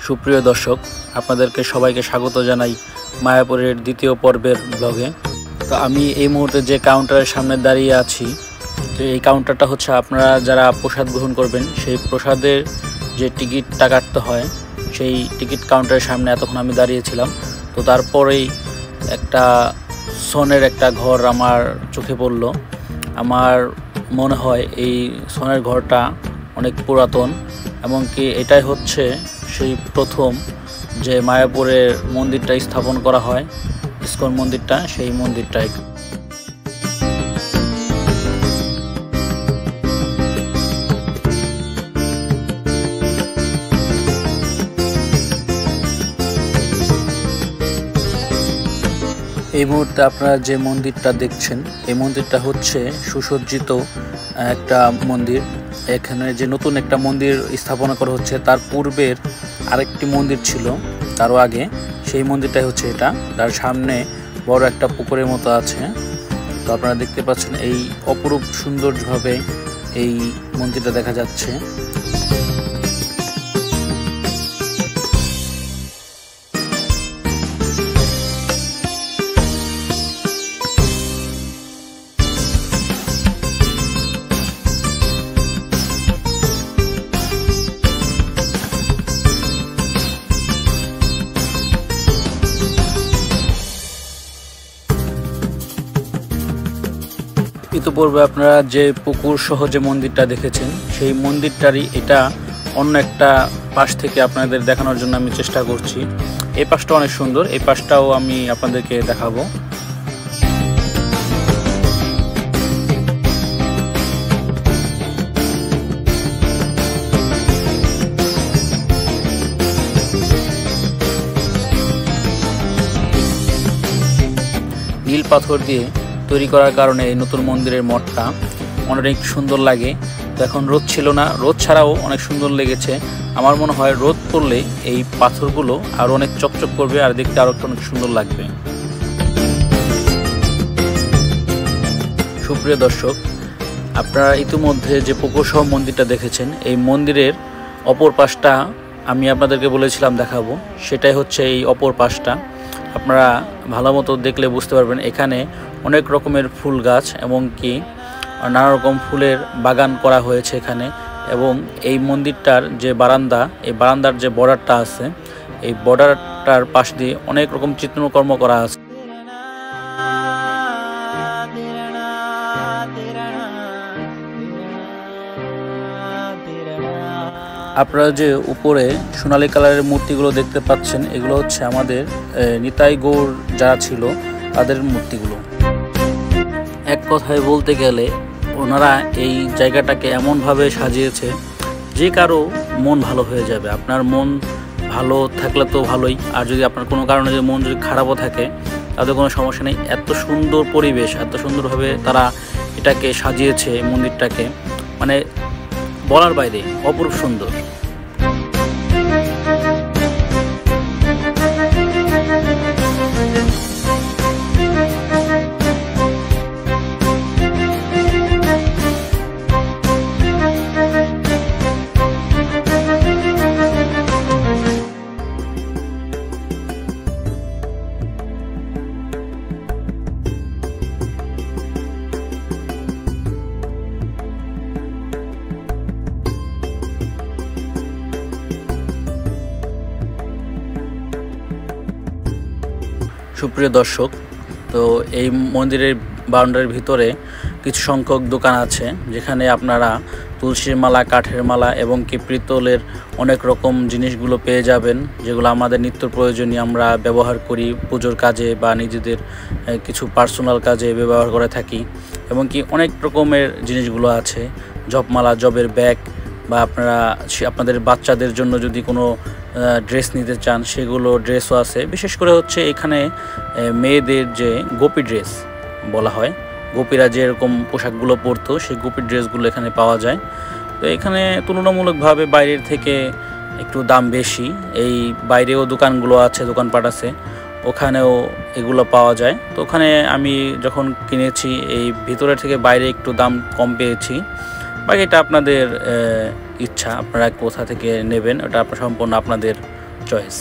সুপ্রিয় দর্শক, আপনাদেরকে সবাইকে স্বাগত জানাই মায়াপুরের দ্বিতীয় পর্বের ব্লগে। তো আমি এই মুহূর্তে যে কাউন্টারের সামনে দাঁড়িয়ে আছি, তো এই কাউন্টারটা হচ্ছে আপনারা যারা প্রসাদ গ্রহণ করবেন সেই প্রসাদের যে টিকিটটা কাটতে হয় সেই টিকিট কাউন্টারের সামনে এতক্ষণ আমি দাঁড়িয়েছিলাম। তো তারপরেই একটা সোনের একটা ঘর আমার চোখে পড়ল। আমার মনে হয় এই সোনের ঘরটা অনেক পুরাতন, এমনকি এটাই হচ্ছে সেই প্রথম যে মায়াপুরের মন্দিরটা স্থাপন করা হয়, ইসকন মন্দিরটা, সেই মন্দিরটাই। এই মুহূর্তে আপনারা যে মন্দিরটা দেখছেন এই মন্দিরটা হচ্ছে সুসজ্জিত একটা মন্দির। এখানে যে নতুন একটা মন্দির স্থাপনা করা হচ্ছে তার পূর্বের আরেকটি মন্দির ছিল তারও আগে, সেই মন্দিরটাই হচ্ছে এটা। তার সামনে বড় একটা পুকুরের মতো আছে। তো আপনারা দেখতে পাচ্ছেন এই অপরূপ সৌন্দর্যভাবে এই মন্দিরটা দেখা যাচ্ছে। ইতিপূর্বে আপনারা যে পুকুর সহ যে মন্দিরটা দেখেছেন সেই মন্দিরটারই এটা অন্য একটা পাশ থেকে আপনাদের দেখানোর জন্য আমি চেষ্টা করছি। এই পাশটা অনেক সুন্দর, এই পাশটাও আমি আপনাদেরকে দেখাবো। নীল পাথর দিয়ে তৈরি করার কারণে এই নতুন মন্দিরের মঠটা অনেক সুন্দর লাগে। তো এখন রোদ ছিল না, রোদ ছাড়াও অনেক সুন্দর লেগেছে। আমার মনে হয় রোদ পড়লে এই পাথরগুলো আরও অনেক চকচক করবে আর দেখতে আরও অনেক সুন্দর লাগবে। সুপ্রিয় দর্শক, আপনারা ইতিমধ্যে যে পুকুর সহ মন্দিরটা দেখেছেন এই মন্দিরের অপর পাশটা আমি আপনাদেরকে বলেছিলাম দেখাবো, সেটাই হচ্ছে এই অপর পাশটা। আপনারা ভালো মতো দেখলে বুঝতে পারবেন এখানে অনেক রকমের ফুল গাছ এবং কি নানা রকম ফুলের বাগান করা হয়েছে এখানে। এবং এই মন্দিরটার যে বারান্দা, এই বারান্দার যে বর্ডারটা আছে এই বর্ডারটার পাশ দিয়ে অনেক রকম চিত্রকর্ম করা আছে। আপনারা যে উপরে সোনালী কালারের মূর্তিগুলো দেখতে পাচ্ছেন এগুলো হচ্ছে আমাদের নিতাই গৌর যারা ছিল তাদের মূর্তিগুলো। এক কথায় বলতে গেলে ওনারা এই জায়গাটাকে এমনভাবে সাজিয়েছে যে কারো মন ভালো হয়ে যাবে। আপনার মন ভালো থাকলে তো ভালোই, আর যদি আপনার কোনো কারণে যে মন যদি খারাপও থাকে তাদের কোনো সমস্যা নেই। এত সুন্দর পরিবেশ, এত সুন্দরভাবে তারা এটাকে সাজিয়েছে মন্দিরটাকে, মানে বলার বাইরে অপরূপ সুন্দর। সুপ্রিয় দর্শক, তো এই মন্দিরের বাউন্ডারির ভিতরে কিছু সংখ্যক দোকান আছে যেখানে আপনারা তুলসীর মালা, কাঠের মালা এবং কি পিতলের অনেক রকম জিনিসগুলো পেয়ে যাবেন, যেগুলো আমাদের নিত্য প্রয়োজনীয় আমরা ব্যবহার করি পুজোর কাজে বা নিজেদের কিছু পার্সোনাল কাজে ব্যবহার করে থাকি। এবং কি অনেক রকমের জিনিসগুলো আছে, জপমালা, জবের ব্যাগ, বা আপনাদের বাচ্চাদের জন্য যদি কোনো ড্রেস নিতে চান সেগুলো ড্রেসও আছে। বিশেষ করে হচ্ছে এখানে মেয়েদের যে গোপী ড্রেস বলা হয়, গোপীরা যেরকম পোশাকগুলো পরতো সেই গোপী ড্রেসগুলো এখানে পাওয়া যায়। তো এখানে তুলনামূলকভাবে বাইরের থেকে একটু দাম বেশি। এই বাইরেও দোকানগুলো আছে, দোকানপাট আছে, ওখানেও এগুলো পাওয়া যায়। তো ওখানে আমি যখন কিনেছি এই ভিতরের থেকে বাইরে একটু দাম কম পেয়েছি। বাকিটা আপনাদের ইচ্ছা, আপনারা কোথা থেকে নেবেন ওটা সম্পূর্ণ আপনাদের চয়েস।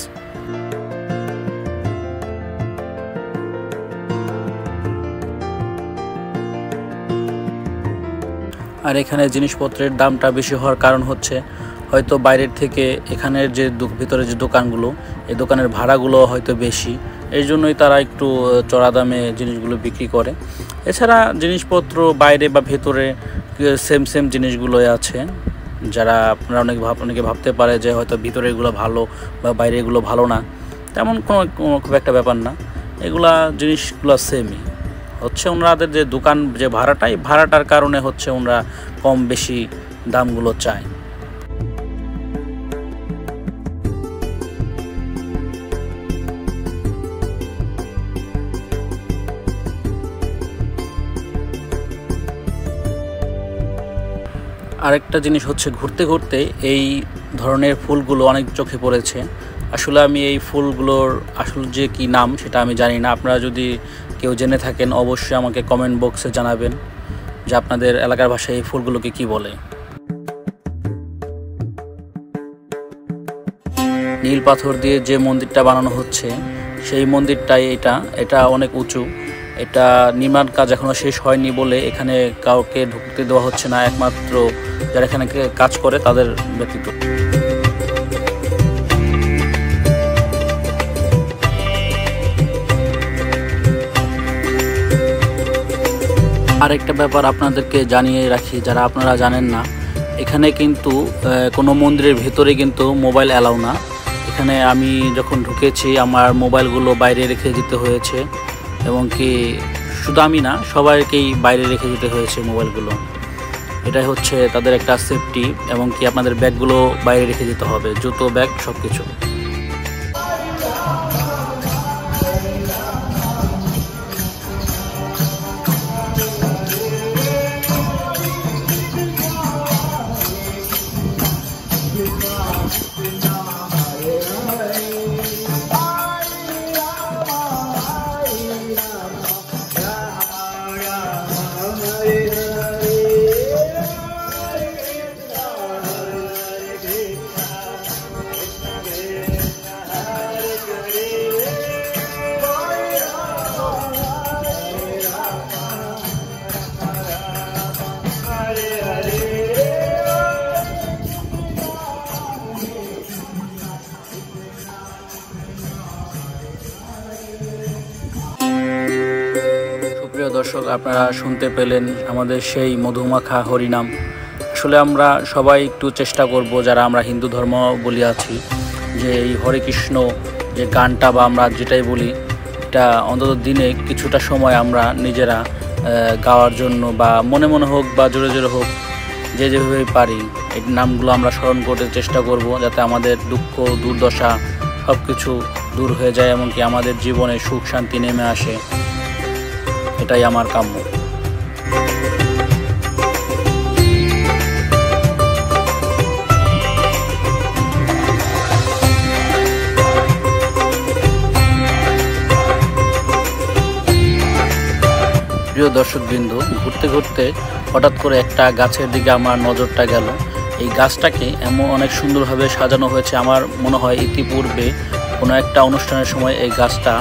আর এখানে জিনিসপত্রের দামটা বেশি হওয়ার কারণ হচ্ছে হয়তো বাইরের থেকে এখানের যে ভিতরে যে দোকানগুলো, এই দোকানের ভাড়াগুলো হয়তো বেশি, এই জন্যই তারা একটু চড়া দামে জিনিসগুলো বিক্রি করে। এছাড়া জিনিসপত্র বাইরে বা ভেতরে সেম জিনিসগুলোই আছে। যারা আপনারা অনেকে ভাবতে পারে যে হয়তো ভিতরে এগুলো ভালো বা বাইরে এগুলো ভালো না, তেমন কোনো খুব একটা ব্যাপার না। এগুলা জিনিসগুলো সেমই হচ্ছে। ওনাদের যে দোকান যে ভাড়াটার কারণে হচ্ছে ওনারা কম বেশি দামগুলো চায়। আরেকটা জিনিস হচ্ছে ঘুরতে ঘুরতে এই ধরনের ফুলগুলো অনেক চোখে পড়েছে। আসলে আমি এই ফুলগুলোর আসলে যে কি নাম সেটা আমি জানি না। আপনারা যদি কেউ জেনে থাকেন অবশ্যই আমাকে কমেন্ট বক্সে জানাবেন যে আপনাদের এলাকার ভাষায় এই ফুলগুলোকে কি বলে। নীল পাথর দিয়ে যে মন্দিরটা বানানো হচ্ছে সেই মন্দিরটাই এটা অনেক উঁচু। এটা নির্মাণ কাজ এখনো শেষ হয়নি বলে এখানে কাউকে ঢুকতে দেওয়া হচ্ছে না, একমাত্র যারা এখানে কাজ করে তাদের ব্যতীত। আরেকটা ব্যাপার আপনাদেরকে জানিয়ে রাখি, যারা আপনারা জানেন না, এখানে কিন্তু কোনো মন্দিরের ভেতরে কিন্তু মোবাইল অ্যালাউ না। এখানে আমি যখন ঢুকেছি আমার মোবাইলগুলো বাইরে রেখে যেতে হয়েছে, এবং কি শুধু আমি না, সবাইকেই বাইরে রেখে যেতে হয়েছে মোবাইলগুলো। এটাই হচ্ছে তাদের একটা সেফটি, এবং কি আপনাদের ব্যাগগুলো বাইরে রেখে যেতে হবে, জুতো ব্যাগ সব কিছু। প্রিয় দর্শক, আপনারা শুনতে পেলেন আমাদের সেই মধুমাখা হরিনাম। আসলে আমরা সবাই একটু চেষ্টা করব, যারা আমরা হিন্দু ধর্ম বলি আছি, যে এই হরে কৃষ্ণ যে গানটা বা আমরা যেটাই বলি, এটা অন্তত দিনে কিছুটা সময় আমরা নিজেরা গাওয়ার জন্য, বা মনে মনে হোক বা জোরে জোরে হোক, যেভাবেই পারি এই নামগুলো আমরা স্মরণ করতে চেষ্টা করব, যাতে আমাদের দুঃখ দুর্দশা সব কিছু দূর হয়ে যায়, এমনকি আমাদের জীবনে সুখ শান্তি নেমে আসে। এটাই আমার কাম্য। প্রিয় দর্শকবৃন্দ, ঘুরতে ঘুরতে হঠাৎ করে একটা গাছের দিকে আমার নজরটা গেল। এই গাছটাকে এমন অনেক সুন্দরভাবে সাজানো হয়েছে। আমার মনে হয় ইতিপূর্বে কোনো একটা অনুষ্ঠানের সময় এই গাছটা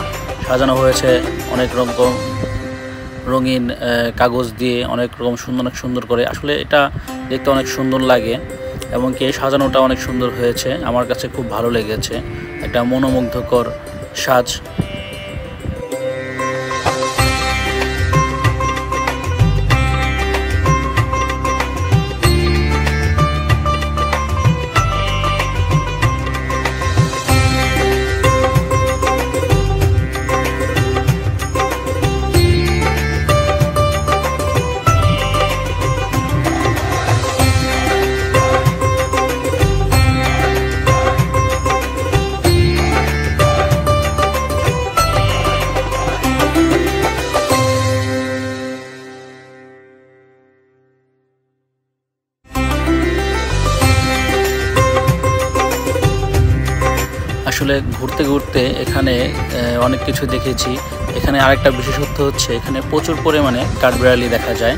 সাজানো হয়েছে অনেক রকম রঙিন কাগজ দিয়ে, অনেক সুন্দর করে। আসলে এটা দেখতে অনেক সুন্দর লাগে, এবং কি সাজানোটা অনেক সুন্দর হয়েছে। আমার কাছে খুব ভালো লেগেছে, একটা মনোমুগ্ধকর সাজ। আসলে ঘুরতে ঘুরতে এখানে অনেক কিছু দেখেছি। এখানে আরেকটা বিশেষত্ব হচ্ছে এখানে প্রচুর পরিমাণে কাঠবিড়ালি দেখা যায়।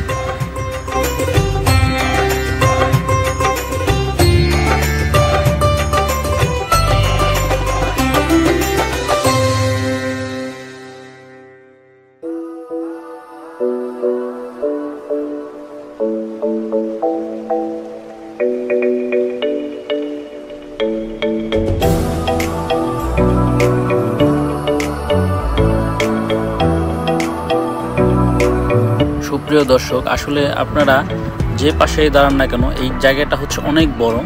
প্রিয় দর্শক, আসলে আপনারা যে পাশেই দাঁড়ান না কেন এই জায়গাটা হচ্ছে অনেক বড়।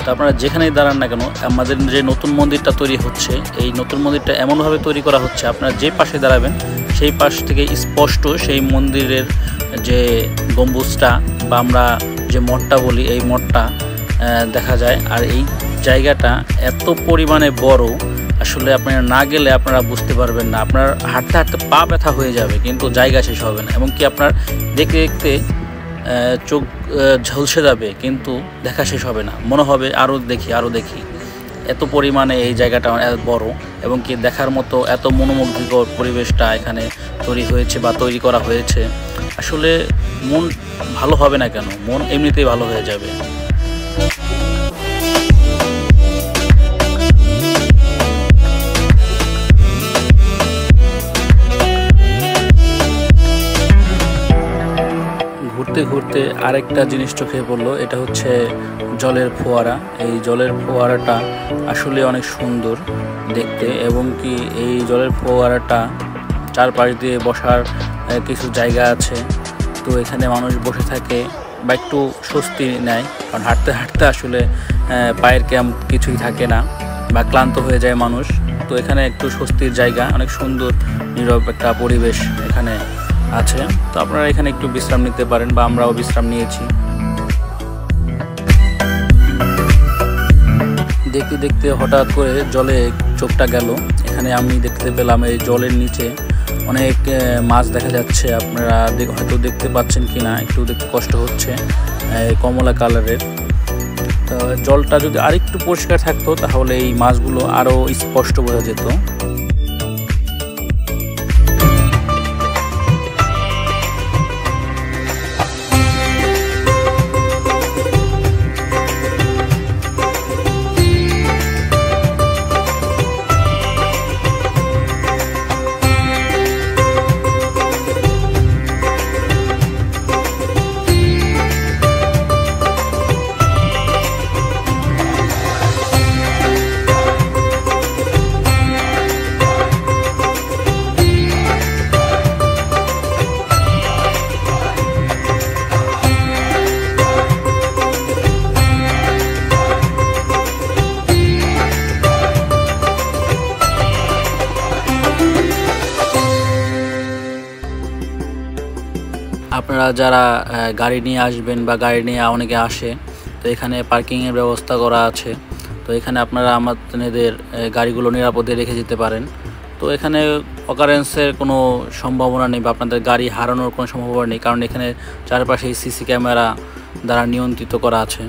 তো আপনারা যেখানেই দাঁড়ান না কেন, আমাদের যে নতুন মন্দিরটা তৈরি হচ্ছে, এই নতুন মন্দিরটা এমনভাবে তৈরি করা হচ্ছে আপনারা যে পাশে দাঁড়াবেন সেই পাশ থেকে স্পষ্ট সেই মন্দিরের যে গম্বুজটা বা আমরা যে মঠটা বলি এই মঠটা দেখা যায়। আর এই জায়গাটা এত পরিমাণে বড়, আসলে আপনারা না গেলে আপনারা বুঝতে পারবেন না। আপনার হাঁটতে হাঁটতে পা ব্যথা হয়ে যাবে কিন্তু জায়গা শেষ হবে না, এবং কি আপনার দেখতে দেখতে চোখ ঝলসে যাবে কিন্তু দেখা শেষ হবে না, মনে হবে আরও দেখি। এত পরিমাণে এই জায়গাটা বড়, এবং কি দেখার মতো এত মনোমুগ্ধকর পরিবেশটা এখানে তৈরি হয়েছে বা তৈরি করা হয়েছে। আসলে মন ভালো হবে না কেন, মন এমনিতেই ভালো হয়ে যাবে। ঘুরতে ঘুরতে আরেকটা জিনিস চোখে পড়লো, এটা হচ্ছে জলের ফোয়ারা। এই জলের ফোয়ারাটা আসলে অনেক সুন্দর দেখতে, এবং কি এই জলের ফোয়ারাটা চারপাশ দিয়ে বসার কিছু জায়গা আছে। তো এখানে মানুষ বসে থাকে বা একটু স্বস্তি নেয়, কারণ হাঁটতে হাঁটতে আসলে পায়ের ক্যাম্প কিছুই থাকে না বা ক্লান্ত হয়ে যায় মানুষ। তো এখানে একটু স্বস্তির জায়গা, অনেক সুন্দর নীরব একটা পরিবেশ এখানে আছে। তো আপনারা এখানে একটু বিশ্রাম নিতে পারেন বা আমরাও বিশ্রাম নিয়েছি। দেখতে দেখতে হঠাৎ করে জলে চোখটা গেল। এখানে আমি দেখতে পেলাম এই জলের নিচে অনেক মাছ দেখা যাচ্ছে। আপনারা হয়তো দেখতে পাচ্ছেন কি না, একটু দেখতে কষ্ট হচ্ছে, কমলা কালারের। তো জলটা যদি আরেকটু পরিষ্কার থাকতো তাহলে এই মাছগুলো আরও স্পষ্ট বোঝা যেত। আপনারা যারা গাড়ি নিয়ে আসবেন বা গাড়ি নিয়ে অনেকে আসে, তো এখানে পার্কিংয়ের ব্যবস্থা করা আছে। তো এখানে আপনারা আমাদের গাড়িগুলো নিরাপদে রেখে যেতে পারেন। তো এখানে অকারেন্সের কোনো সম্ভাবনা নেই বা আপনাদের গাড়ি হারানোর কোনো সম্ভাবনা নেই, কারণ এখানে চারপাশে সিসি ক্যামেরা দ্বারা নিয়ন্ত্রিত করা আছে।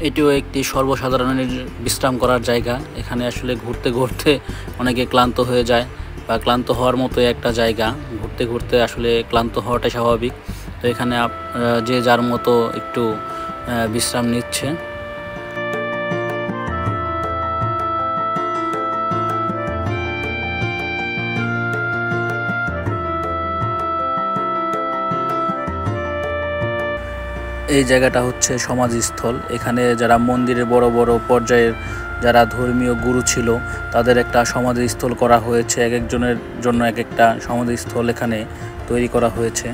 এটিও একটি সর্বসাধারণের বিশ্রাম করার জায়গা। এখানে আসলে ঘুরতে ঘুরতে অনেকে ক্লান্ত হয়ে যায় বা ক্লান্ত হওয়ার মতোই একটা জায়গা। ঘুরতে ঘুরতে আসলে ক্লান্ত হওয়াটাই স্বাভাবিক। তো এখানে যে যার মতো একটু বিশ্রাম নিচ্ছে। এই জায়গাটা হচ্ছে সমাধিস্থল। এখানে যারা মন্দিরের বড় বড় পর্যায়ের যারা ধর্মীয় গুরু ছিল তাদের একটা সমাধিস্থল করা হয়েছে। এক একজনের জন্য এক একটা সমাধিস্থল এখানে তৈরি করা হয়েছে।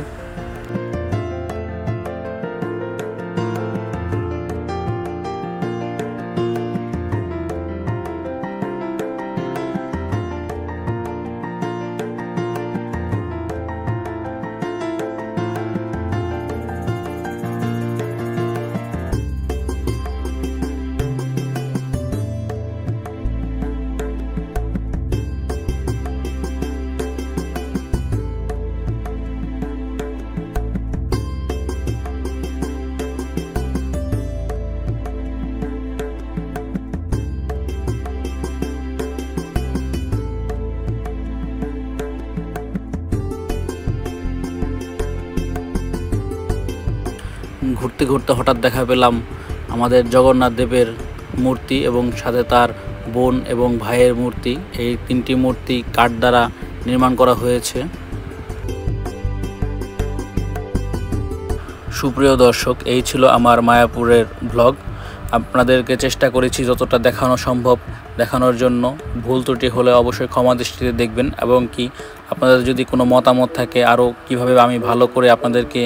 ঘুরতে ঘুরতে হঠাৎ দেখা পেলাম আমাদের জগন্নাথ দেবের মূর্তি এবং সাথে তার বোন এবং ভাইয়ের মূর্তি। এই তিনটি মূর্তি কাঠ দ্বারা নির্মাণ করা হয়েছে। সুপ্রিয় দর্শক, এই ছিল আমার মায়াপুরের ব্লগ। আপনাদেরকে চেষ্টা করেছি যতটা দেখানো সম্ভব দেখানোর জন্য। ভুল ত্রুটি হলে অবশ্যই ক্ষমা দৃষ্টিতে দেখবেন, এবং কি আপনাদের যদি কোনো মতামত থাকে আরও কিভাবে আমি ভালো করে আপনাদেরকে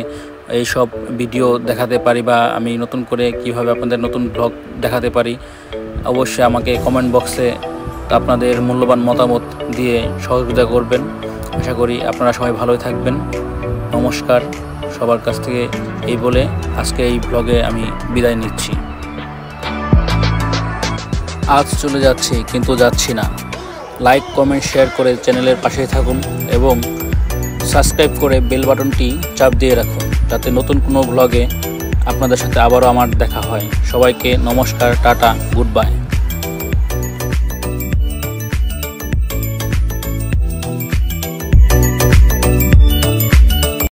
এই সব ভিডিও দেখাতে পারি, বা আমি নতুন করে কিভাবে আপনাদের নতুন ব্লগ দেখাতে পারি, অবশ্যই আমাকে কমেন্ট বক্সে আপনাদের মূল্যবান মতামত দিয়ে সহযোগিতা করবেন। আশা করি আপনারা সবাই ভালোই থাকবেন। নমস্কার সবার কাছ থেকে এই বলে আজকে এই ব্লগে আমি বিদায় নিচ্ছি। আজ চলে যাচ্ছি, কিন্তু যাচ্ছি না। লাইক, কমেন্ট, শেয়ার করে চ্যানেলের পাশেই থাকুন এবং সাবস্ক্রাইব করে বেল বাটনটি চাপ দিয়ে রাখুন, যাতে নতুন কোনো ব্লগে আপনাদের সাথে আবারও আমার দেখা হয়। সবাইকে নমস্কার, টাটা, গুড বাই।